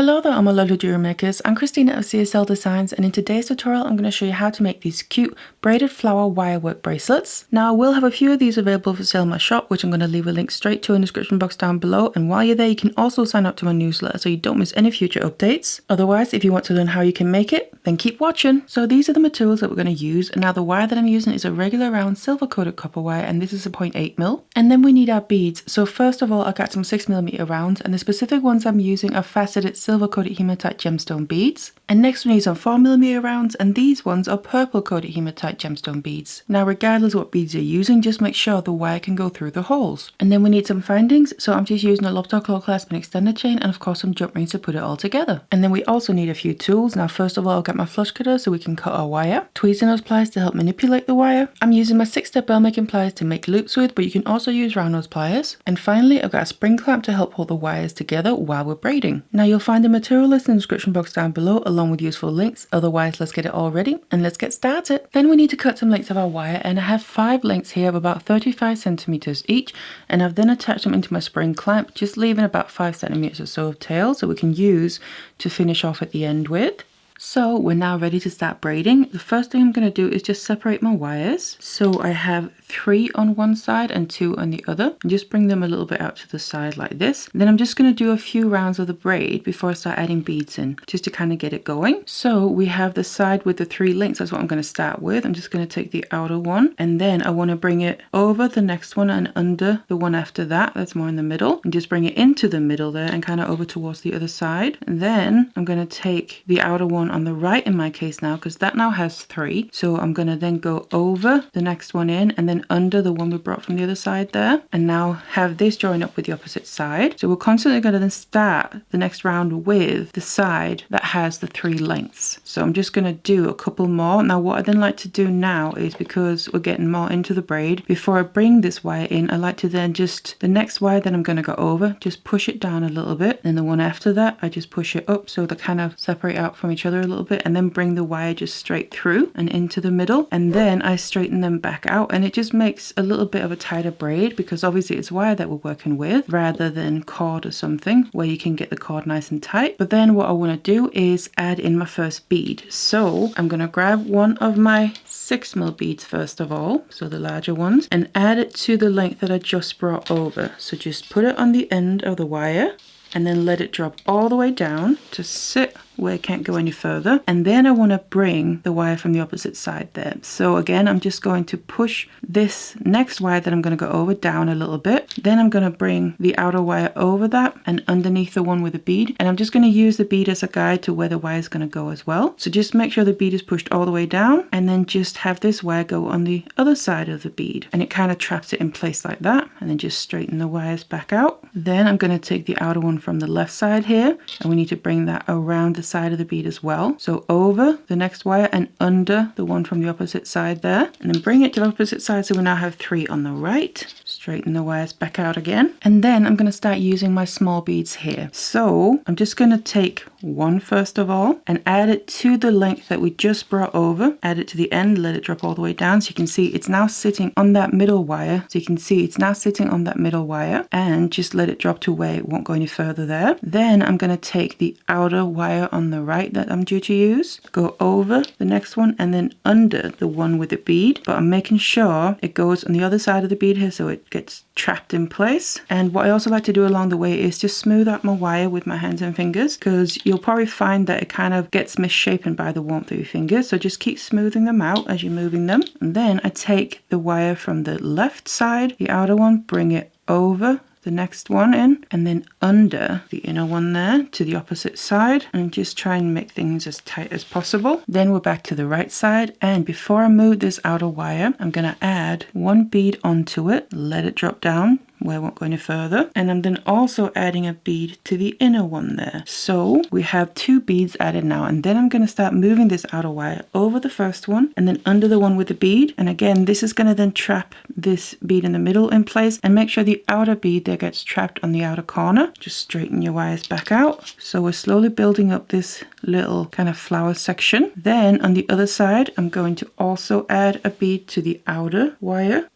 Hello there, all my lovely jewelry makers. I'm Christina of CSLdesigns, and in today's tutorial I'm going to show you how to make these cute braided flower wirework bracelets. Now I will have a few of these available for sale in my shop, which I'm going to leave a link straight to in the description box down below, and while you're there you can also sign up to my newsletter so you don't miss any future updates. Otherwise, if you want to learn how you can make it, then keep watching. So these are the materials that we're going to use, and now the wire that I'm using is a regular round silver coated copper wire, and this is a 0.8mm. And then we need our beads. So first of all, I got some 6mm rounds, and the specific ones I'm using are faceted silver coated hematite gemstone beads. And next we need some 4mm rounds, and these ones are purple coated hematite gemstone beads. Now regardless what beads you're using, just make sure the wire can go through the holes. And then we need some findings, so I'm just using a lobster claw clasp and extender chain, and of course some jump rings to put it all together. And then we also need a few tools. Now first of all, I'll get my flush cutter so we can cut our wire, tweezing nose pliers to help manipulate the wire. I'm using my 6-step bell making pliers to make loops with, but you can also use round nose pliers. And finally, I've got a spring clamp to help hold the wires together while we're braiding. Now you'll find the material list in the description box down below along with useful links. Otherwise, let's get it all ready and let's get started. Then we need to cut some lengths of our wire, and I have 5 lengths here of about 35 centimeters each, and I've then attached them into my spring clamp, just leaving about 5 centimeters or so of tail so we can use to finish off at the end with. So we're now ready to start braiding. The first thing I'm going to do is just separate my wires. So I have 3 on one side and 2 on the other, and just bring them a little bit out to the side like this. Then I'm just going to do a few rounds of the braid before I start adding beads in, just to kind of get it going. So we have the side with the 3 links. That's what I'm going to start with. I'm just going to take the outer one, and then I want to bring it over the next one and under the one after that. That's more in the middle, and just bring it into the middle there and kind of over towards the other side. And then I'm going to take the outer one on the right in my case now, because that now has 3. So I'm going to then go over the next one in and then under the one we brought from the other side there, and now have this join up with the opposite side. So we're constantly going to then start the next round with the side that has the 3 lengths. So I'm just going to do a couple more. Now what I then like to do now is, because we're getting more into the braid, before I bring this wire in, I like to then just, the next wire that I'm going to go over, just push it down a little bit. Then the one after that, I just push it up so they kind of separate out from each other a little bit, and then bring the wire just straight through and into the middle, and then I straighten them back out, and it just makes a little bit of a tighter braid, because obviously it's wire that we're working with rather than cord or something where you can get the cord nice and tight. But then what I want to do is add in my first bead. So I'm going to grab one of my 6mm beads first of all, so the larger ones, and add it to the length that I just brought over. So just put it on the end of the wire and then let it drop all the way down to sit where it can't go any further. And then I want to bring the wire from the opposite side there. So again, I'm just going to push this next wire that I'm going to go over down a little bit. Then I'm going to bring the outer wire over that and underneath the one with the bead. And I'm just going to use the bead as a guide to where the wire is going to go as well. So just make sure the bead is pushed all the way down, and then just have this wire go on the other side of the bead. And it kind of traps it in place like that. And then just straighten the wires back out. Then I'm going to take the outer one from the left side here, and we need to bring that around the side of the bead as well. So over the next wire and under the one from the opposite side there, and then bring it to the opposite side so we now have 3 on the right. Straighten the wires back out again, and then I'm going to start using my small beads here. So I'm just going to take one first of all and add it to the length that we just brought over, add it to the end, let it drop all the way down, so you can see it's now sitting on that middle wire. So you can see it's now sitting on that middle wire, and just let it drop to where it won't go any further there. Then I'm going to take the outer wire on the right that I'm due to use, go over the next one and then under the one with the bead, but I'm making sure it goes on the other side of the bead here so it gets trapped in place. And what I also like to do along the way is just smooth out my wire with my hands and fingers, because you'll probably find that it kind of gets misshapen by the warmth of your fingers. So just keep smoothing them out as you're moving them. And then I take the wire from the left side, the outer one, bring it over the next one in, and then under the inner one there to the opposite side, and just try and make things as tight as possible. Then we're back to the right side, and before I move this outer wire, I'm going to add 1 bead onto it, let it drop down where it won't go any further, and I'm then also adding a bead to the inner one there. So we have 2 beads added now, and then I'm going to start moving this outer wire over the first one and then under the one with the bead. And again, this is going to then trap this bead in the middle in place, and make sure the outer bead there gets trapped on the outer corner. Just straighten your wires back out. So we're slowly building up this little kind of flower section. Then on the other side, I'm going to also add a bead to the outer wire,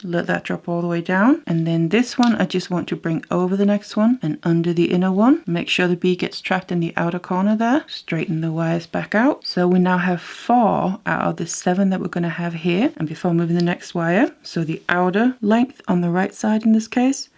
let that drop all the way down. And then this one, I just want to bring over the next one and under the inner one. Make sure the bead gets trapped in the outer corner there. Straighten the wires back out. So we now have 4 out of the 7 that we're going to have here. And before moving the next wire, so the outer length on the right side in this case,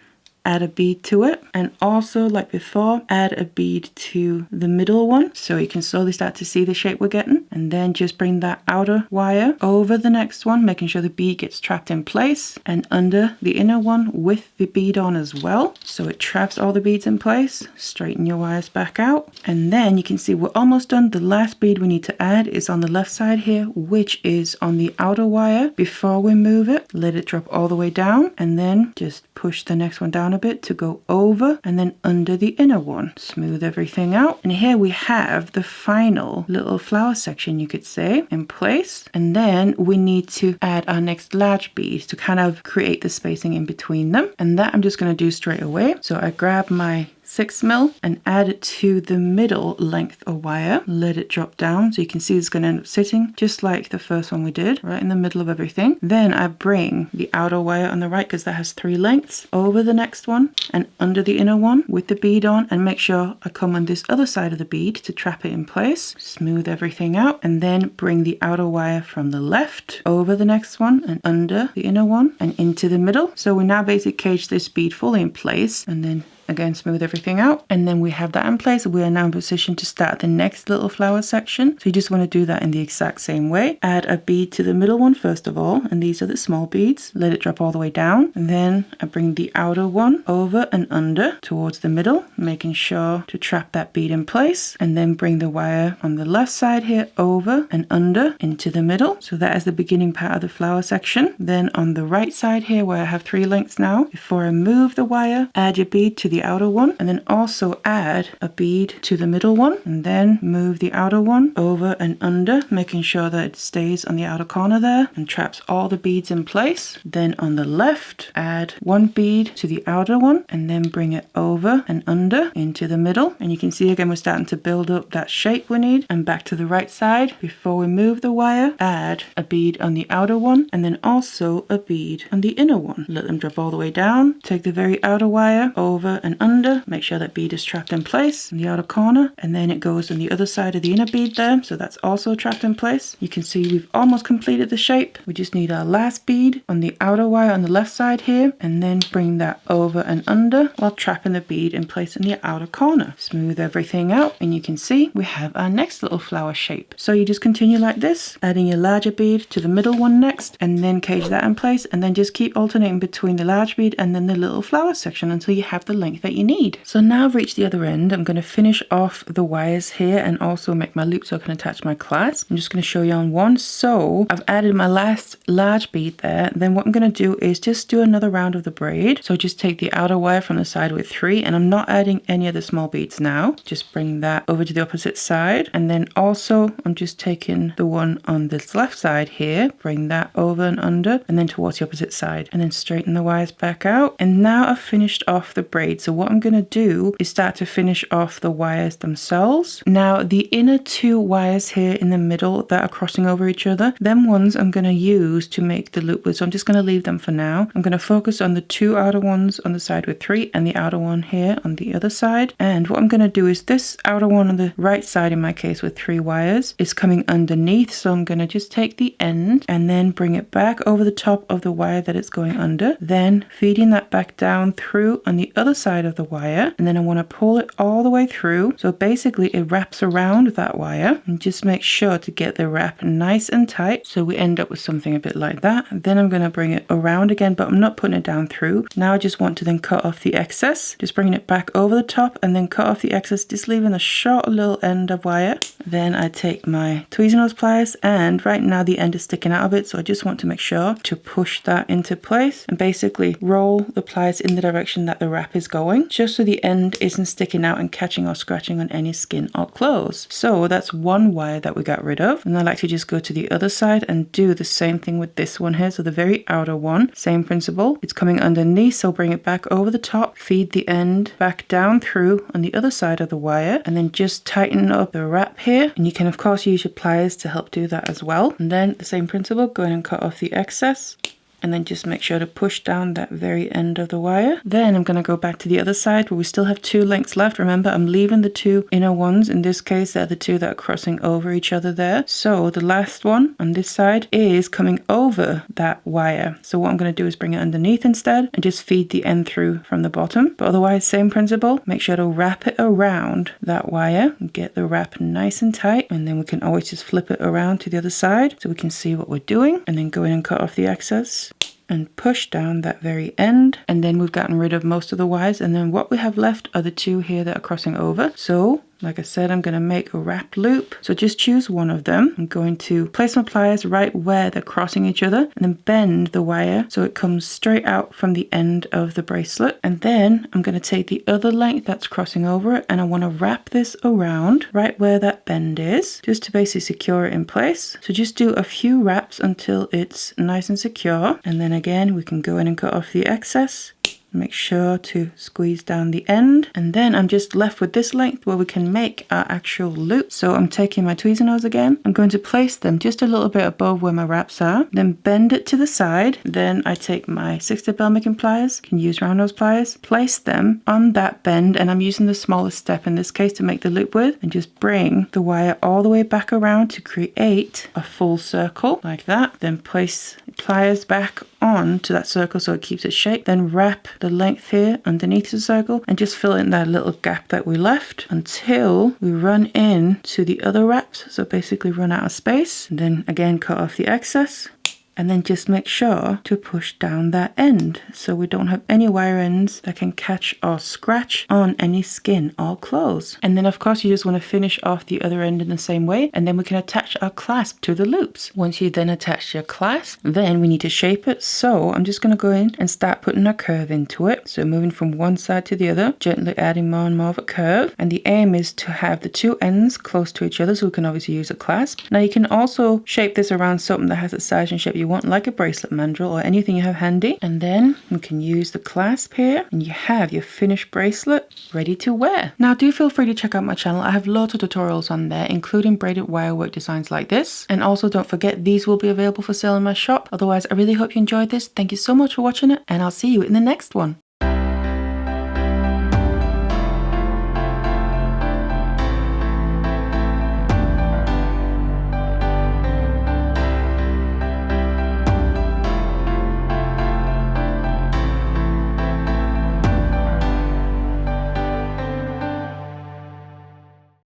add a bead to it, and also like before, add a bead to the middle one so you can slowly start to see the shape we're getting. And then just bring that outer wire over the next one, making sure the bead gets trapped in place, and under the inner one with the bead on as well, so it traps all the beads in place. Straighten your wires back out, and then you can see we're almost done. The last bead we need to add is on the left side here, which is on the outer wire. Before we move it, let it drop all the way down, and then just push the next one down a bit to go over and then under the inner one. Smooth everything out, and here we have the final little flower section, you could say, in place. And then we need to add our next large bead to kind of create the spacing in between them, and that I'm just going to do straight away. So I grab my 6mm and add it to the middle length of wire. Let it drop down so you can see it's going to end up sitting just like the first one we did, right in the middle of everything. Then I bring the outer wire on the right, because that has 3 lengths, over the next one and under the inner one with the bead on, and make sure I come on this other side of the bead to trap it in place. Smooth everything out, and then bring the outer wire from the left over the next one and under the inner one and into the middle. So we now basically cage this bead fully in place, and then again smooth everything out, and then we have that in place. We are now in position to start the next little flower section. So you just want to do that in the exact same way. Add a bead to the middle one first of all, and these are the small beads. Let it drop all the way down, and then I bring the outer one over and under towards the middle, making sure to trap that bead in place, and then bring the wire on the left side here over and under into the middle. So that is the beginning part of the flower section. Then on the right side here, where I have 3 lengths now, before I move the wire, add your bead to the outer one, and then also add a bead to the middle one, and then move the outer one over and under, making sure that it stays on the outer corner there and traps all the beads in place. Then on the left, add 1 bead to the outer one, and then bring it over and under into the middle. And you can see again we're starting to build up that shape we need. And back to the right side, before we move the wire, add a bead on the outer one, and then also a bead on the inner one. Let them drop all the way down. Take the very outer wire over and under, make sure that bead is trapped in place in the outer corner, and then it goes on the other side of the inner bead there, so that's also trapped in place. You can see we've almost completed the shape. We just need our last bead on the outer wire on the left side here, and then bring that over and under while trapping the bead in place in the outer corner. Smooth everything out, and you can see we have our next little flower shape. So you just continue like this, adding your larger bead to the middle one next, and then cage that in place, and then just keep alternating between the large bead and then the little flower section until you have the length that you need. So now I've reached the other end. I'm going to finish off the wires here and also make my loop so I can attach my clasp. I'm just going to show you on one. So I've added my last large bead there. Then what I'm going to do is just do another round of the braid. So just take the outer wire from the side with 3, and I'm not adding any of the small beads now. Just bring that over to the opposite side, and then also I'm just taking the one on this left side here, bring that over and under, and then towards the opposite side, and then straighten the wires back out. And now I've finished off the braid. So what I'm going to do is start to finish off the wires themselves. Now the inner 2 wires here in the middle that are crossing over each other, them ones I'm going to use to make the loop with, so I'm just going to leave them for now. I'm going to focus on the 2 outer ones on the side with 3 and the outer one here on the other side. And what I'm going to do is this outer one on the right side, in my case with 3 wires, is coming underneath, so I'm going to just take the end and then bring it back over the top of the wire that it's going under, then feeding that back down through on the other side of the wire, and then I want to pull it all the way through, so basically it wraps around that wire, and just make sure to get the wrap nice and tight so we end up with something a bit like that. Then I'm going to bring it around again, but I'm not putting it down through. Now I just want to then cut off the excess, just bringing it back over the top and then cut off the excess, just leaving a short little end of wire. Then I take my tweezers nose pliers, and right now the end is sticking out of it, so I just want to make sure to push that into place and basically roll the pliers in the direction that the wrap is going, just so the end isn't sticking out and catching or scratching on any skin or clothes. So that's one wire that we got rid of, and I like to just go to the other side and do the same thing with this one here. So the very outer one, same principle, it's coming underneath, so bring it back over the top, feed the end back down through on the other side of the wire, and then just tighten up the wrap here. And you can of course use your pliers to help do that as well. And then the same principle, go in and cut off the excess and then just make sure to push down that very end of the wire. Then I'm going to go back to the other side where we still have 2 lengths left. Remember, I'm leaving the 2 inner ones. In this case, they're the 2 that are crossing over each other there. So the last one on this side is coming over that wire. So what I'm going to do is bring it underneath instead and just feed the end through from the bottom. But otherwise, same principle. Make sure to wrap it around that wire and get the wrap nice and tight. And then we can always just flip it around to the other side so we can see what we're doing, and then go in and cut off the excess and push down that very end. And then we've gotten rid of most of the wires, and then what we have left are the 2 here that are crossing over. So like I said, I'm going to make a wrapped loop. So just choose one of them. I'm going to place my pliers right where they're crossing each other and then bend the wire so it comes straight out from the end of the bracelet. And then I'm going to take the other length that's crossing over it, and I want to wrap this around right where that bend is, just to basically secure it in place. So just do a few wraps until it's nice and secure. And then again, we can go in and cut off the excess. Make sure to squeeze down the end, and then I'm just left with this length where we can make our actual loop. So I'm taking my Tweezernose again. I'm going to place them just a little bit above where my wraps are, then bend it to the side. Then I take my 6-step bell making pliers, can use round nose pliers, place them on that bend, and I'm using the smallest step in this case to make the loop with, and just bring the wire all the way back around to create a full circle like that. Then place pliers back on to that circle so it keeps its shape. Then wrap the length here underneath the circle and just fill in that little gap that we left until we run in to the other wraps. So basically run out of space, and then again cut off the excess. And then just make sure to push down that end so we don't have any wire ends that can catch or scratch on any skin or clothes. And then of course you just want to finish off the other end in the same way, and then we can attach our clasp to the loops. Once you then attach your clasp, then we need to shape it. So I'm just going to go in and start putting a curve into it. So moving from one side to the other, gently adding more and more of a curve. And the aim is to have the 2 ends close to each other so we can obviously use a clasp. Now you can also shape this around something that has a size and shape you want, like a bracelet mandrel or anything you have handy. And then we can use the clasp here, and you have your finished bracelet ready to wear. Now do feel free to check out my channel. I have loads of tutorials on there, including braided wirework designs like this. And also don't forget, these will be available for sale in my shop. Otherwise, I really hope you enjoyed this. Thank you so much for watching it, and I'll see you in the next one.